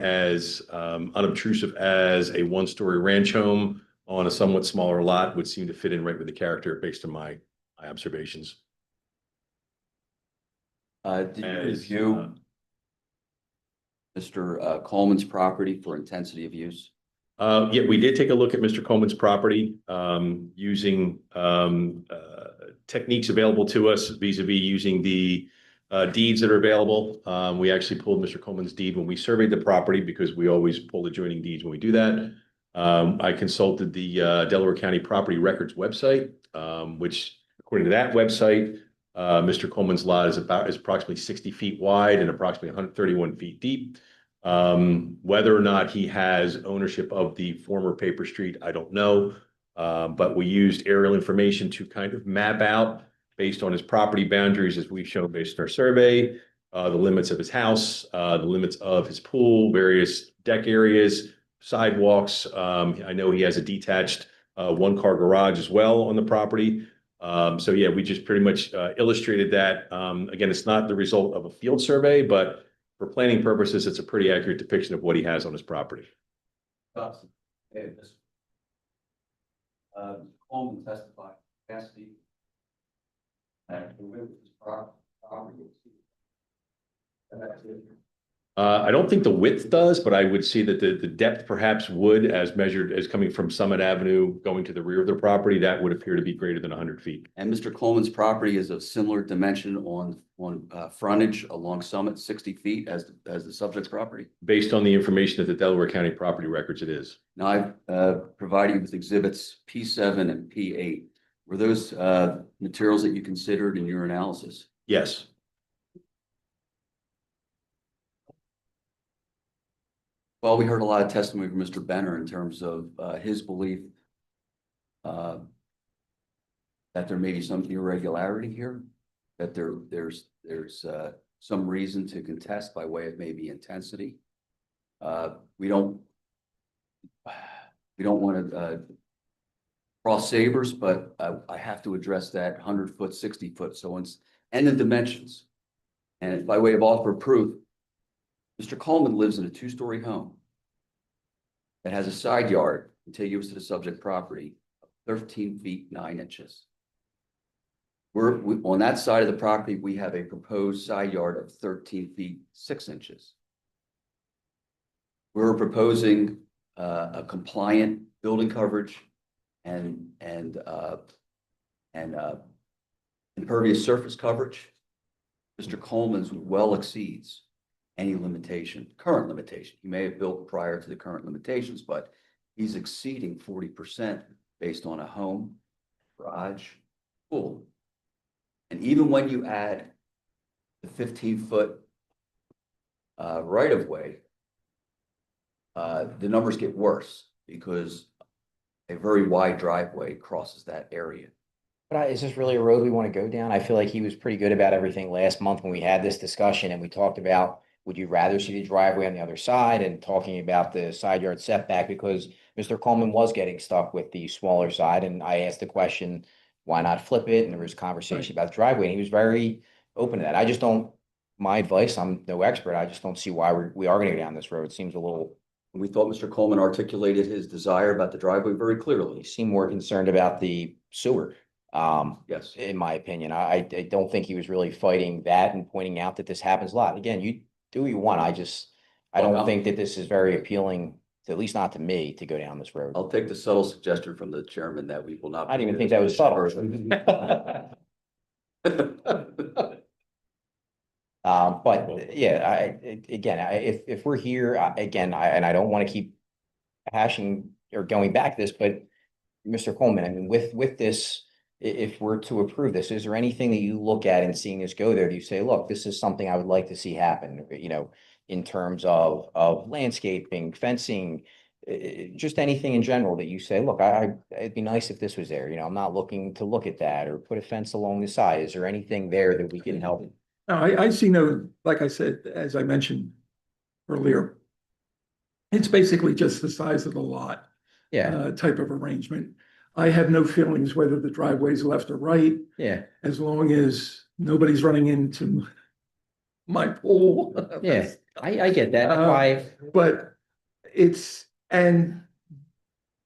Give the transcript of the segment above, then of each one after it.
as unobtrusive as a one-story ranch home on a somewhat smaller lot would seem to fit in right with the character based on my observations. Did you review Mr. Coleman's property for intensity of use? Yeah, we did take a look at Mr. Coleman's property using techniques available to us vis-a-vis using the deeds that are available. We actually pulled Mr. Coleman's deed when we surveyed the property because we always pull adjoining deeds when we do that. I consulted the Delaware County Property Records website, which according to that website, Mr. Coleman's lot is approximately 60 feet wide and approximately 131 feet deep. Whether or not he has ownership of the former paper street, I don't know. But we used aerial information to kind of map out based on his property boundaries, as we've shown based on our survey, the limits of his house, the limits of his pool, various deck areas, sidewalks. I know he has a detached one-car garage as well on the property. So yeah, we just pretty much illustrated that. Again, it's not the result of a field survey, but for planning purposes, it's a pretty accurate depiction of what he has on his property. Coleman testified capacity and his property. I don't think the width does, but I would see that the depth perhaps would, as measured as coming from Summit Avenue going to the rear of the property, that would appear to be greater than 100 feet. And Mr. Coleman's property is of similar dimension on frontage along Summit, 60 feet as the subject's property. Based on the information that the Delaware County Property Records, it is. Now I've provided you with exhibits P7 and P8. Were those materials that you considered in your analysis? Yes. Well, we heard a lot of testimony from Mr. Benner in terms of his belief that there may be some irregularity here, that there's some reason to contest by way of maybe intensity. We don't want to cross sabers, but I have to address that 100-foot, 60-foot. So and the dimensions. And by way of offer of proof, Mr. Coleman lives in a 2-story home that has a side yard contiguous to the subject property of 13 feet 9 inches. On that side of the property, we have a proposed side yard of 13 feet 6 inches. We're proposing a compliant building coverage and impervious surface coverage. Mr. Coleman's well exceeds any current limitation. He may have built prior to the current limitations, but he's exceeding 40% based on a home, garage, pool. And even when you add the 15-foot right-of-way, the numbers get worse because a very wide driveway crosses that area. But is this really a road we want to go down? I feel like he was pretty good about everything last month when we had this discussion and we talked about, would you rather see the driveway on the other side, and talking about the side yard setback, because Mr. Coleman was getting stuck with the smaller side. And I asked the question, why not flip it? And there was conversation about the driveway, and he was very open to that. I just don't, my advice, I'm no expert. I just don't see why we are going to go down this road. It seems a little. We thought Mr. Coleman articulated his desire about the driveway very clearly. He seemed more concerned about the sewer. Yes. In my opinion, I don't think he was really fighting that and pointing out that this happens a lot. Again, you do what you want. I don't think that this is very appealing, to, at least not to me, to go down this road. I'll take the subtle suggestion from the chairman that we will not. I didn't even think that was subtle. But yeah, if we're here again, and I don't want to keep hashing or going back this, but Mr. Coleman, I mean, with this, if we're to approve this, is there anything that you look at in seeing this go there? Do you say, look, this is something I would like to see happen, you know, in terms of landscaping, fencing, just anything in general that you say, look, it'd be nice if this was there. You know, I'm not looking to look at that, or put a fence along the side. Is there anything there that we can help? No, I see no, like I said, as I mentioned earlier, it's basically just the size of the lot. Yeah. Type of arrangement. I have no feelings whether the driveway's left or right. Yeah. As long as nobody's running into my pool. Yeah. I get that. That's why, But and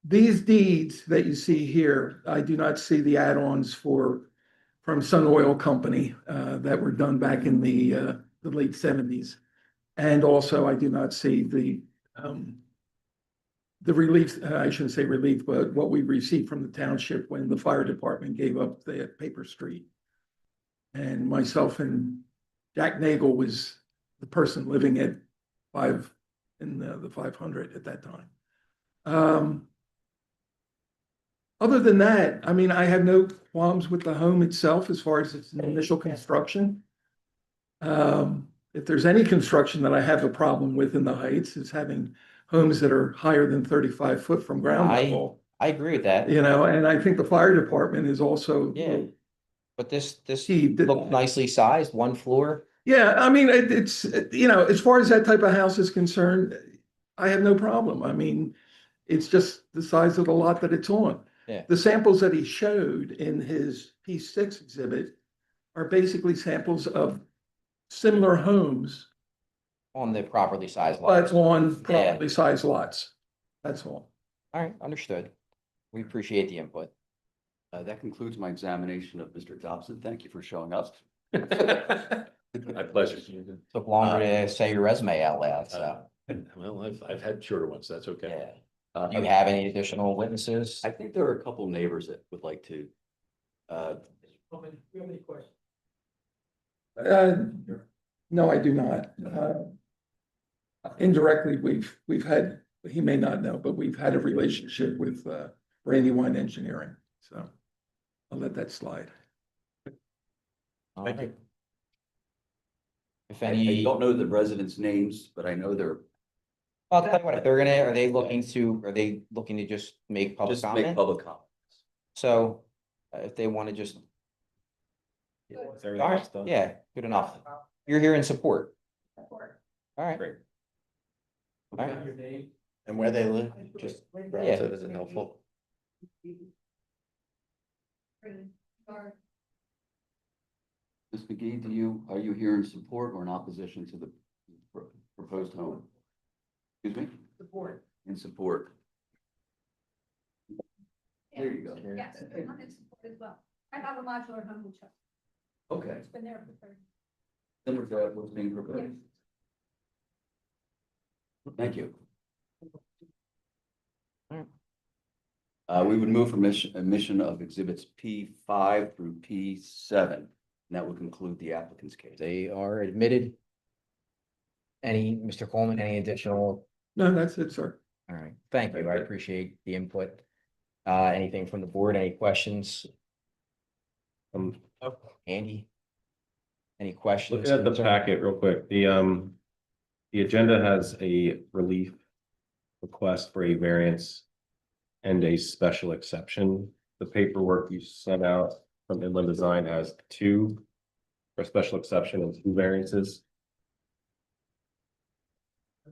these deeds that you see here, I do not see the add-ons from Sun Oil Company, that were done back in the late seventies. And also, I do not see the relief, I shouldn't say relief, but what we received from the township when the fire department gave up the paper street. And myself and Jack Nagel was the person living at the 500 at that time. Other than that, I mean, I have no qualms with the home itself as far as its initial construction. If there's any construction that I have a problem with in the Heights, is having homes that are higher than 35 foot from ground level. I agree with that. You know, and I think the fire department is also. Yeah. But this He did- looked nicely sized, one floor. Yeah, I mean, it's, you know, as far as that type of house is concerned, I have no problem. I mean, it's just the size of the lot that it's on. Yeah. The samples that he showed in his P6 exhibit are basically samples of similar homes, On the properly sized but lot. on properly sized lots. That's all. All right, understood. We appreciate the input. That concludes my examination of Mr. Dobson. Thank you for showing up. My pleasure. Took longer to say your resume out loud, so, Well, I've had shorter ones, that's okay. yeah. Do you have any additional witnesses? I think there are a couple neighbors that would like to. No, I do not. Indirectly, we've had, he may not know, but we've had a relationship with Brandywine Engineering, so I'll let that slide. All Thank you. right. If I any, don't know the residents' names, but I know they're I'll tell you what, if they're are they looking to just make public just make comment? public comments. So, if they want to just, all right, yeah, good enough. You're here in support. All right. Great. All right. And where they live, just relative, is it helpful? Ms. McGee, are you here in support or in opposition to the proposed home? Excuse me? Support. In support. There you go. Yes, I'm in support as well. I have a modular home which Okay. it's been there for 30 years. Similar to what's being proposed. Thank you. We would move from admission of exhibits P5 through P7. And that would conclude the applicant's case. They are admitted. Mr. Coleman, any additional? No, that's it, sir. All right, thank you. I appreciate the input. Anything from the board? Any questions? Andy? Any questions? Looking at the concerns? packet real quick, the agenda has a relief request for a variance and a special exception. The paperwork you sent out from Inland Design has two for special exception and two variances.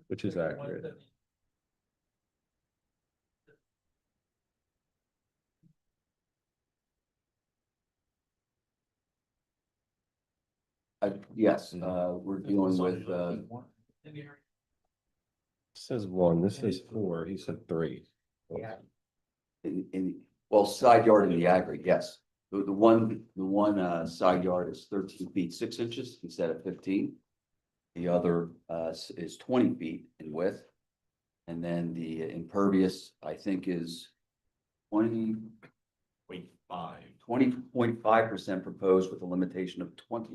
Which is accurate. Yes, we're dealing with, This says one, this says four, he said three. well, side yard in the aggregate, yes. The one side yard is 13 feet 6 inches instead of 15. The other is 20 feet in width. And then the impervious, I think, is 20.5% proposed with a limitation of 20%.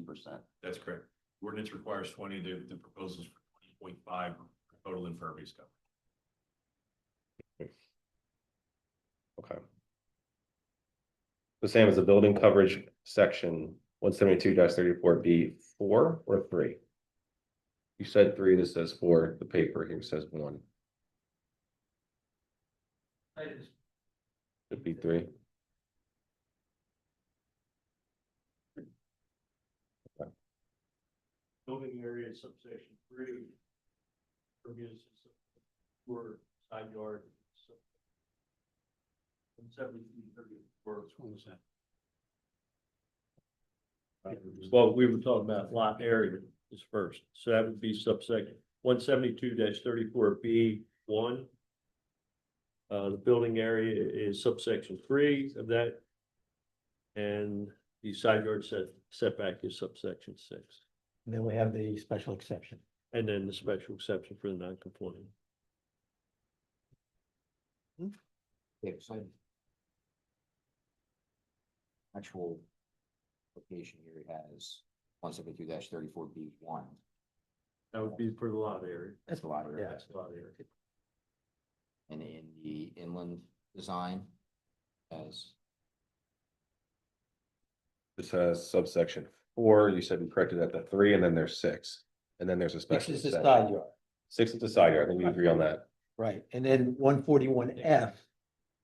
That's correct. Ordinance requires 20, the proposals for 20.5 total impervious coverage. Okay. The same as the building coverage section 172-34B 4 or 3? You said 3, this says 4, the paper here says 1. Should be 3. Building area subsection 3. Impervious for side yard. 70 Well, we were talking about lot area is first, so that would be subsection 172 34 B 1. The building area is subsection 3 of that. And the side yard setback is subsection 6. And then we have the special exception. And then the special exception for the non-conforming. Yeah, so actual location here has 172-34B1. That would be for the lot area. That's a lot of. Yeah. That's the lot area. And in the inland design as, This has subsection 4, you said we corrected that to 3, and then there's 6. And then there's a Six special is the exception. side yard, 6 is the side yard, I think we agree on that. right, and then 141F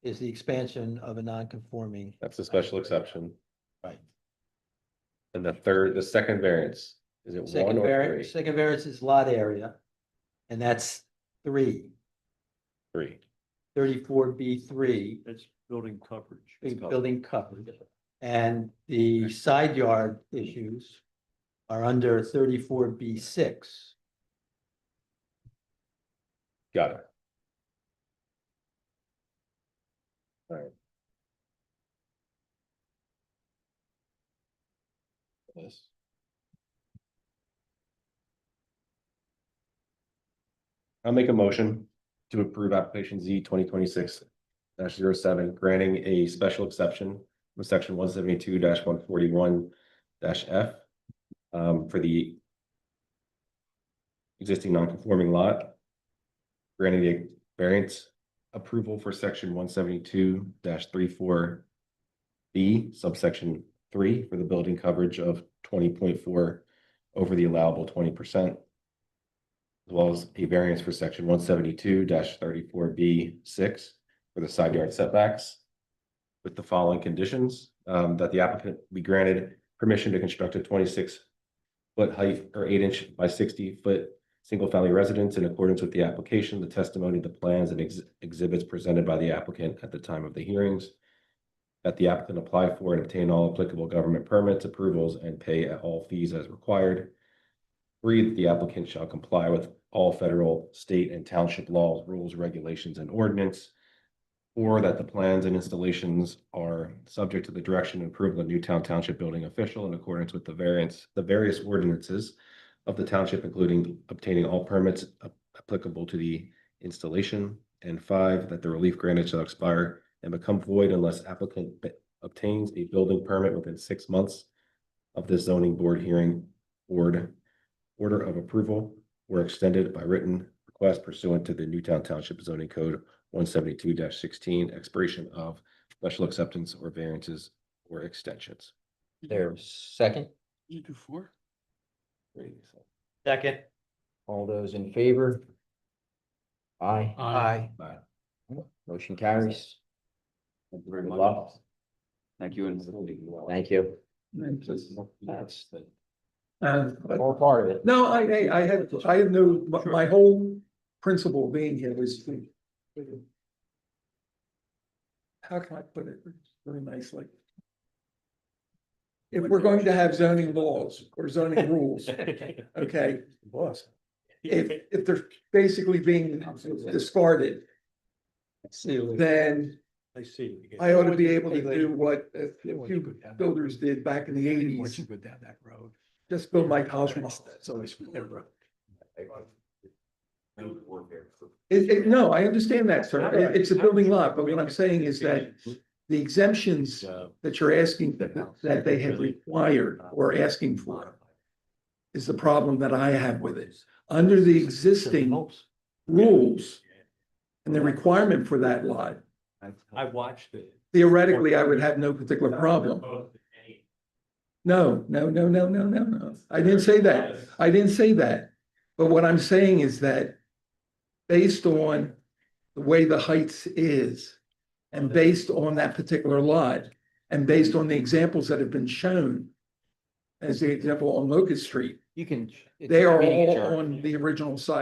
is the expansion of a non-conforming. That's the special exception. Right. And the second variance, is it 1 Second or variance, 3? second variance is lot area, and that's 3. 3. 34B3, That's building coverage. building coverage. And the side yard issues are under 34B6. Got it. All right. Yes. I'll make a motion to approve application Z 2026-07, granting a special exception with section 172-141-F for the existing non-conforming lot, granting a variance approval for section 172-34B subsection 3 for the building coverage of 20.4 over the allowable 20%, as well as a variance for section 172-34B6 for the side yard setbacks, with the following conditions: that the applicant be granted permission to construct a 26-foot height or 8-inch by 60-foot single-family residence in accordance with the application, the testimony, the plans, and exhibits presented by the applicant at the time of the hearings. That the applicant apply for and obtain all applicable government permits, approvals, and pay all fees as required. 3, that the applicant shall comply with all federal, state, and township laws, rules, regulations, and ordinance. 4, that the plans and installations are subject to the direction and approval of Newtown Township Building Official in accordance with the various ordinances of the township, including obtaining all permits applicable to the installation. And 5, that the relief granted shall expire and become void unless applicant obtains a building permit within 6 months of the zoning board hearing order of approval or extended by written request pursuant to the Newtown Township Zoning Code 172-16, expiration of special acceptance or variances or extensions. there's second, You do 4? second, all those in favor? Aye. Aye. Motion carries. Thank you very Good much. luck. Thank you. Thank you. That's the. All part of it. No, I had no, my whole principle being here was. How can I put it very nicely? If we're going to have zoning laws or zoning rules, okay, Boss. if they're basically being discarded, then I see. I ought to be able to do what a few builders did back in the Once you '80s, go down that road. just build my house from. That's always. No, I understand that, sir. It's a building lot, but what I'm saying is that the exemptions that you're asking, that they have required or asking for is the problem that I have with it. Under the existing rules and the requirement for that lot, I watched it. theoretically, I would have no particular problem. No. I didn't say that. I didn't say that. But what I'm saying is that based on the way the heights is, and based on that particular lot, and based on the examples that have been shown, as the example on Locust Street, You can. they are all on the original side.